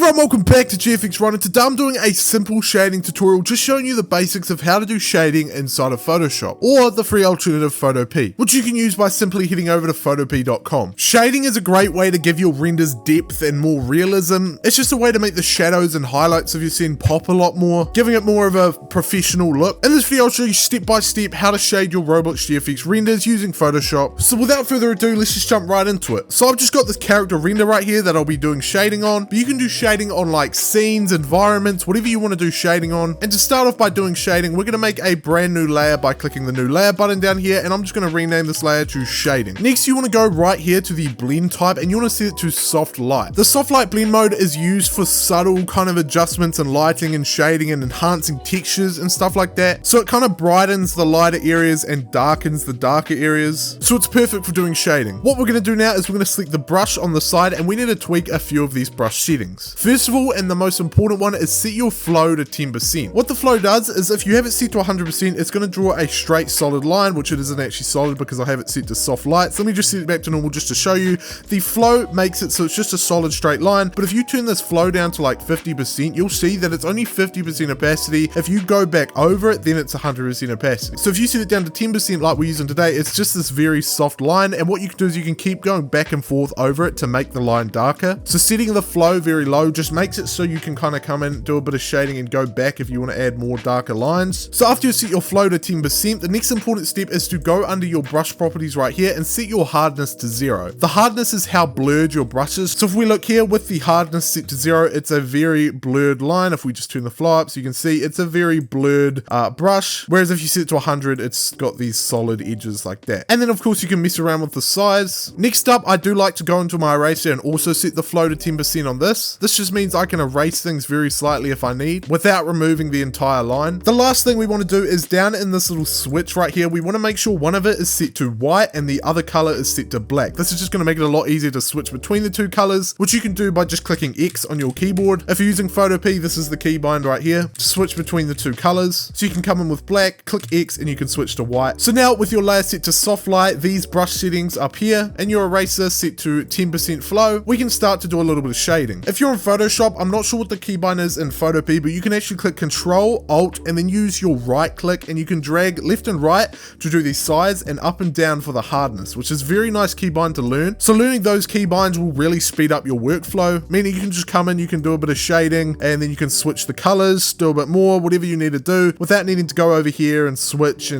Hello and welcome back to GFXRhino. Today I'm doing a simple shading tutorial, just showing you the basics of how to do shading inside of Photoshop, or the free alternative Photopea, which you can use by simply heading over to photopea.com. Shading is a great way to give your renders depth and more realism. It's just a way to make the shadows and highlights of your scene pop a lot more, giving it more of a professional look. In this video I'll show you step by step how to shade your ROBLOX GFX renders using Photoshop. So without further ado, let's just jump right into it. So I've just got this character render right here that I'll be doing shading on, but you can do shading on like scenes, environments, whatever you want to do shading on. And to start off by doing shading, we're going to make a brand new layer by clicking the new layer button down here, and I'm just going to rename this layer to shading. Next, you want to go right here to the blend type, and you want to set it to soft light. The soft light blend mode is used for subtle kind of adjustments and lighting and shading and enhancing textures and stuff like that. So it kind of brightens the lighter areas and darkens the darker areas. So it's perfect for doing shading. What we're going to do now is we're going to select the brush on the side, and we need to tweak a few of these brush settings. First of all, and the most important one, is set your flow to 10%. What the flow does is if you have it set to 100%, it's going to draw a straight solid line, which it isn't actually solid because I have it set to soft light. So let me just set it back to normal just to show you. The flow makes it so it's just a solid straight line, but if you turn this flow down to like 50%, you'll see that it's only 50% opacity. If you go back over it, then it's 100% opacity. So if you set it down to 10% like we're using today, it's just this very soft line, and what you can do is you can keep going back and forth over it to make the line darker. So setting the flow very low just makes it so you can kind of come in, do a bit of shading and go back if you want to add more darker lines. So after you set your flow to 10%, the next important step is to go under your brush properties right here and set your hardness to 0. The hardness is how blurred your brush is. So if we look here with the hardness set to 0, it's a very blurred line. If we just turn the flow up so you can see it's a very blurred brush, whereas if you set it to 100, it's got these solid edges like that. And then of course you can mess around with the size. Next up, I do like to go into my eraser and also set the flow to 10% on this. This just means I can erase things very slightly if I need, without removing the entire line. The last thing we want to do is down in this little switch right here, we want to make sure one of it is set to white and the other color is set to black. This is just going to make it a lot easier to switch between the two colors, which you can do by just clicking X on your keyboard. If you're using Photopea, this is the keybind right here to switch between the two colors. So you can come in with black, click X, and you can switch to white. So now with your layer set to soft light, these brush settings up here, and your eraser set to 10% flow, we can start to do a little bit of shading. If you're in Photoshop, I'm not sure what the keybind is in Photopea, but you can actually click Control, Alt, and then use your right click, and you can drag left and right to do the size and up and down for the hardness, which is very nice keybind to learn. So learning those keybinds will really speed up your workflow, meaning you can just come in, you can do a bit of shading, and then you can switch the colors, do a bit more, whatever you need to do, without needing to go over here and switch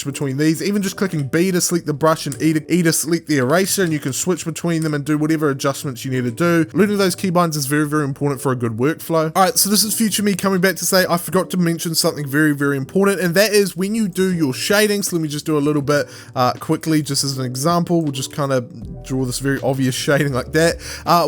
between these. Even just clicking B to select the brush and E to select the eraser, and you can switch between them and do whatever adjustments you need to do. Learning those keybinds is very, very important for a good workflow. Alright, so this is future me coming back to say I forgot to mention something very, very important, and that is when you do your shading. So let me just do a little bit quickly, just as an example. We'll just kind of draw this very obvious shading like that.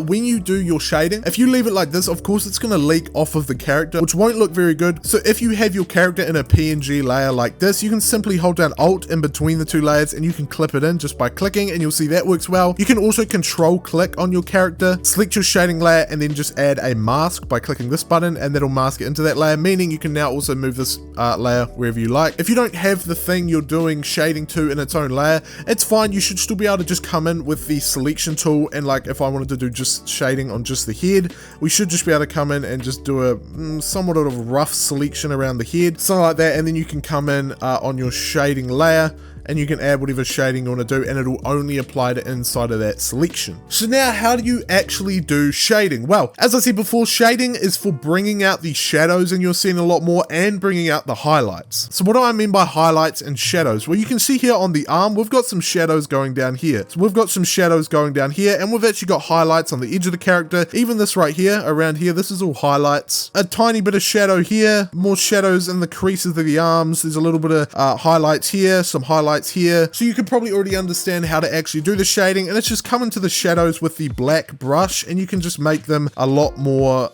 When you do your shading, if you leave it like this, of course it's going to leak off of the character, which won't look very good. So if you have your character in a PNG layer like this, you can simply hold down Alt in between the two layers and you can clip it in just by clicking, and you'll see that works well. You can also control click on your character, select your shading layer, and then just add a mask by clicking this button, and that'll mask it into that layer, meaning you can now also move this layer wherever you like. If you don't have the thing you're doing shading to in its own layer, it's fine. You should still be able to just come in with the selection tool, and like if I wanted to do just shading on just the head, we should just be able to come in and just do a somewhat of a rough selection around the head, something like that, and then you can come in on your shading layer and you can add whatever shading you want to do, and it'll only apply to inside of that selection. So now, how do you actually do shading? Well, as I said before, shading is for bringing out the shadows in your scene a lot more and bringing out the highlights. So what do I mean by highlights and shadows? Well, you can see here on the arm, we've got some shadows going down here. So we've got some shadows going down here, and we've actually got highlights on the edge of the character. Even this right here, around here, this is all highlights. A tiny bit of shadow here, more shadows in the creases of the arms. There's a little bit of highlights here, some highlights here. So you can probably already understand how to actually do the shading, and it's just come into the shadows with the black brush, and you can just make them a lot more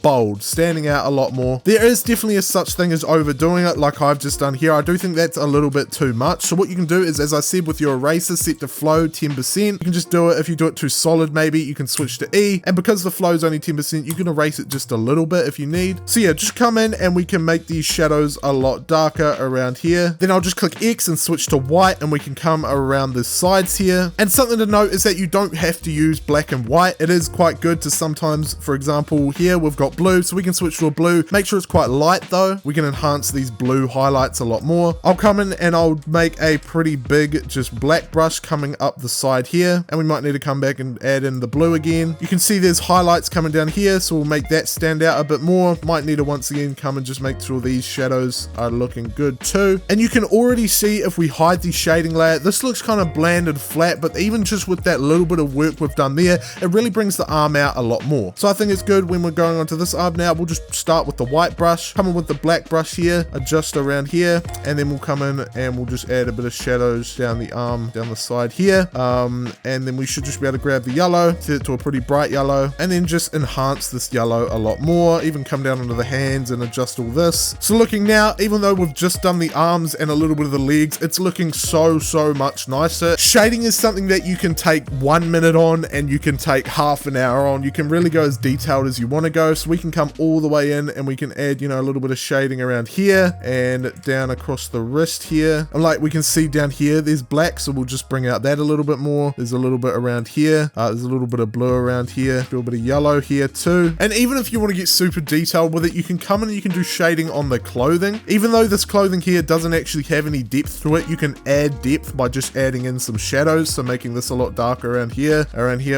bold, standing out a lot more. There is definitely a such thing as overdoing it like I've just done here. I do think that's a little bit too much. So what you can do is, as I said, with your eraser set to flow 10%, you can just do it. If you do it too solid, maybe you can switch to E, and because the flow is only 10%, you can erase it just a little bit if you need. So yeah, just come in and we can make these shadows a lot darker around here. Then I'll just click X and switch switch to white and we can come around the sides here. And something to note is that you don't have to use black and white. It is quite good to sometimes, for example, here we've got blue, so we can switch to a blue. Make sure it's quite light though. We can enhance these blue highlights a lot more. I'll come in and I'll make a pretty big just black brush coming up the side here, and we might need to come back and add in the blue again. You can see there's highlights coming down here, so we'll make that stand out a bit more. Might need to once again come and just make sure these shadows are looking good too. And you can already see if we hide the shading layer, this looks kind of bland and flat, but even just with that little bit of work we've done there, it really brings the arm out a lot more. So I think it's good when we're going onto this arm now. We'll just start with the white brush, come in with the black brush here, adjust around here, and then we'll come in and we'll just add a bit of shadows down the arm, down the side here. And then we should just be able to grab the yellow, set it to a pretty bright yellow, and then just enhance this yellow a lot more, even come down onto the hands and adjust all this. So looking now, even though we've just done the arms and a little bit of the legs, it's looking so much nicer. Shading is something that you can take 1 minute on and you can take half an hour on. You can really go as detailed as you want to go. So we can come all the way in and we can add, you know, a little bit of shading around here and down across the wrist here. And like we can see down here, there's black, so we'll just bring out that a little bit more. There's a little bit around here. There's a little bit of blue around here, a little bit of yellow here too. And even if you want to get super detailed with it, you can come in and you can do shading on the clothing. Even though this clothing here doesn't actually have any depth to it, you can add depth by just adding in some shadows. So making this a lot darker around here,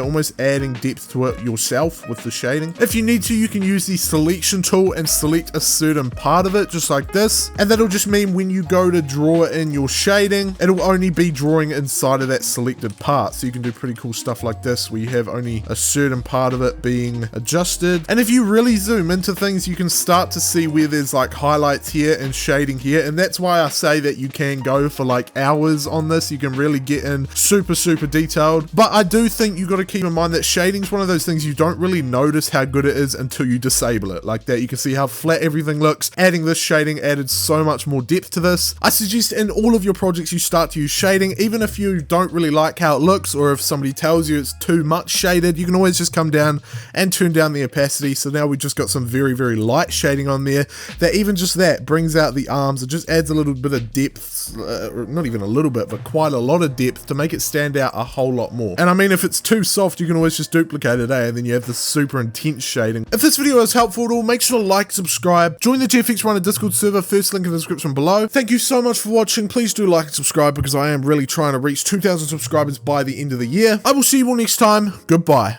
almost adding depth to it yourself with the shading. If you need to, you can use the selection tool and select a certain part of it, just like this. And that'll just mean when you go to draw in your shading, it'll only be drawing inside of that selected part. So you can do pretty cool stuff like this, where you have only a certain part of it being adjusted. And if you really zoom into things, you can start to see where there's like highlights here and shading here. And that's why I say that you can go for like hours on this. You can really get in super detailed. But I do think you got to keep in mind that shading is one of those things you don't really notice how good it is until you disable it. Like that, you can see how flat everything looks. Adding this shading added so much more depth to this. I suggest in all of your projects you start to use shading, even if you don't really like how it looks, or if somebody tells you it's too much shaded, you can always just come down and turn down the opacity. So now we just got some very light shading on there, that even just that brings out the arms. It just adds a little bit of depth, not even a little bit, but quite a lot of depth to make it stand out a whole lot more. And I mean, if it's too soft, you can always just duplicate it, and then you have this super intense shading. If this video was helpful at all, make sure to like, subscribe, join the GFXRhino Discord server, first link in the description below. Thank you so much for watching. Please do like and subscribe, because I am really trying to reach 2,000 subscribers by the end of the year. I will see you all next time. Goodbye.